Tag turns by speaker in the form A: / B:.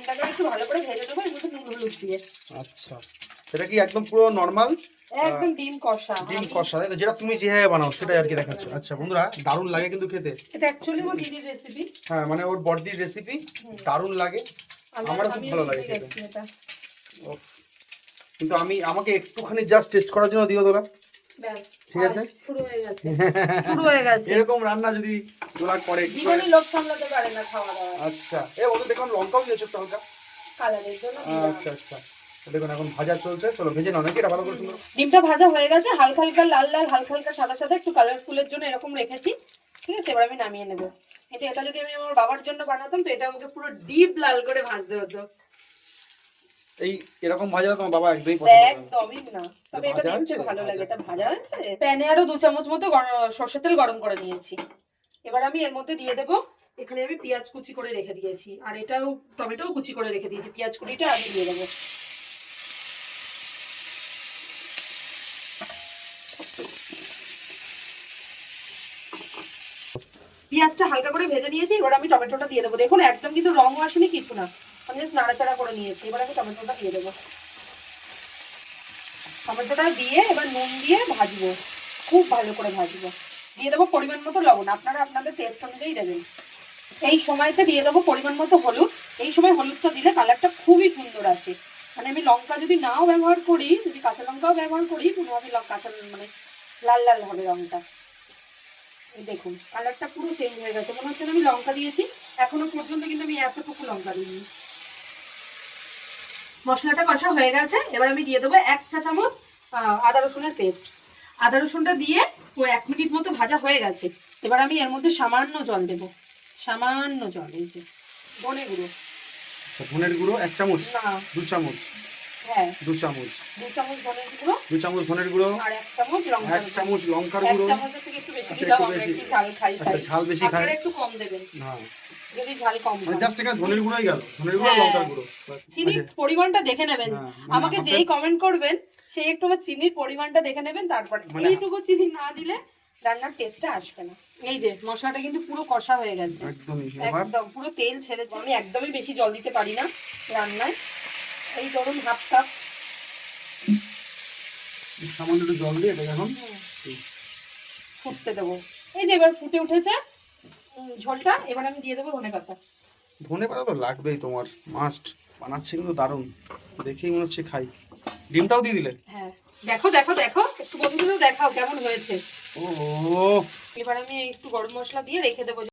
A: ডিমটাকে একটু ভালো করে ভেজে দেবো এর মধ্যে নুন হলুদ দিয়ে।
B: আচ্ছা, এটা কি একদম পুরো নর্মাল
A: একদম ডিম কষা,
B: ডিম কষা, তাই তো? যেটা তুমি যেভাবে বানাও সেটাই আর কি দেখাচ্ছ। আচ্ছা বন্ধুরা, দারুণ লাগে কিন্তু খেতে।
A: এটা অ্যাকচুয়ালি আমার দিদির রেসিপি।
B: হ্যাঁ, মানে ওর বড়দির রেসিপি, দারুণ লাগে, আমারও খুব ভালো লাগে খেতে। ওহ, কিন্তু আমাকে একটুখানি জাস্ট টেস্ট করার জন্য দিও তোরা, ঠিক আছে?
A: শুরু হয়ে গেছে, শুরু হয়ে গেছে।
B: এরকম রান্না যদি তোরা করে
A: জীবনে লোক সামলাতে পারে না খাওয়া দাওয়া।
B: আচ্ছা, বন্ধু দেখুন লঙ্কাও দিয়েছো একটু হালকা
A: কালারের জন্য।
B: আচ্ছা আচ্ছা, দেখুন এখন ভাজা চলছে, চলো ভেজে নাও নাকি এটা ভালো করে সুন্দর।
A: ডিমটা ভাজা হয়ে গেছে, হালকা হালকা লাল লাল, হালকা হালকা সাদা সাদা, একটু কালারফুলের জন্য এরকম রেখেছি, ঠিক আছে? এবার আমি নামিয়ে নেবো। এটা যদি আমি আমার বাবার জন্য বানাতাম তো এটা আমাকে পুরো ডিপ লাল করে ভাজতে হতো।
B: এরকম ভাজা তোমার বাবা একদমই পছন্দ করে না।
A: একদমই না, তবে এটা দেখতে ভালো লাগে। এটা ভাজা হয়েছে, প্যানে আরো 2 চামচ মতো সরষের তেল গরম করে নিয়েছি। এবার আমি এর মধ্যে দিয়ে দেবো, এখানে আমি পেঁয়াজ কুচি করে রেখে দিয়েছি, আর এটাও টমেটো কুচি করে রেখে দিয়েছি। পেঁয়াজ কুচিটা আগে দিয়ে দেবো। পেঁয়াজটা হালকা করে ভেজে নিয়েছি, এবার আমি টমেটোটা দিয়ে দেবো। দেখুন একদম কিন্তু রং আসেনি কিছু না, আমি জাস্ট নাড়াচাড়া করে নিয়েছি। এবার আমি টমেটোটা দিয়ে দেবো। টমেটোটা দিয়ে এবার নুন দিয়ে ভাজবো, খুব ভালো করে ভাজবো। দিয়ে দেবো পরিমাণ মতো লবণ, আপনারা আপনাদের টেস্ট অনুযায়ী দেবেন। এই সময়তে দিয়ে দেবো পরিমাণ মতো হলুদ। এই সময় হলুদটা দিলে কালারটা খুবই সুন্দর আসে। মানে আমি লঙ্কা যদি নাও ব্যবহার করি, যদি কাঁচা লঙ্কাও ব্যবহার করি, কোনোভাবে কাঁচা মানে লাল লাল হবে রঙটা। দেখুন কালারটা পুরো চেঞ্জ হয়ে গেছে, মনে হচ্ছে আমি লঙ্কা দিয়েছি। এখনো পর্যন্ত কিন্তু আমি এতটুকু লঙ্কা দিইনি। মশলাটা কষা হয়ে গেছে, এবার আমি দিয়ে দেবো 1 চা চামচ আদা রসুনের পেস্ট। আদা রসুনটা দিয়ে 1 মিনিট মতো ভাজা হয়ে গেছে। এবার আমি এর মধ্যে সামান্য জল দেবো, সামান্য জল। এই যে ধনে গুঁড়ো,
B: ধনের গুঁড়ো 1 চামচ,
A: না
B: 2 চামচ,
A: হ্যাঁ
B: 2 চামচ,
A: 2 চামচ ধনের গুঁড়ো,
B: 2 চামচ ধনের গুঁড়ো,
A: আর 1 চামচ লঙ্কার
B: 1 চামচ লঙ্কার
A: 1
B: গুঁড়ো।
A: চামচের থেকে একটু বেশি
B: আচ্ছা,
A: দিলাম,
B: একটু
A: আমরা
B: বেশি।
A: একটু ঝাল খাই।
B: আচ্ছা, ঝাল বেশি খাই,
A: আপনারা একটু কম দেবেন
B: হ্যাঁ,
A: যদি ঝাল কম খান।
B: জাস্ট এখানে ধনের গুঁড়োই গেল, ধনের গুঁড়ো
A: হ্যাঁ।
B: লঙ্কার গুঁড়ো।
A: চিনির পরিমাণটা দেখে নেবেন।
B: হ্যাঁ, মানে
A: আমাকে যেই কমেন্ট করবেন সেই একটু চিনির পরিমাণটা দেখে নেবেন, তারপরে এইটুকু চিনি না দিলে রান্নার টেস্টটা আসবে না। এই যে মশলাটা কিন্তু পুরো কষা হয়ে গেছে, একদম পুরো তেল ছেড়েছে। আমি একদমই বেশি জল দিতে পারি না রান্নায়, এই ধরুন হাফ কাপ
B: সামান্য একটু জল দিয়ে এটা এখন
A: ফুটতে দেবো। এই যে এবার ফুটে উঠেছে ঝোলটা, এবার আমি দিয়ে দেবো ধনেপাতা।
B: ধনেপাতা তো লাগবেই তোমার, মাস্ট। বানাচ্ছে কিন্তু দারুণ, দেখেই মনে হচ্ছে খাই। ডিমটাও দিয়ে দিলে?
A: হ্যাঁ, দেখো দেখো দেখো, একটু বন্ধুদেরও দেখাও কেমন হয়েছে।
B: ও,
A: এবার আমি একটু গরম মশলা দিয়ে রেখে দেবো।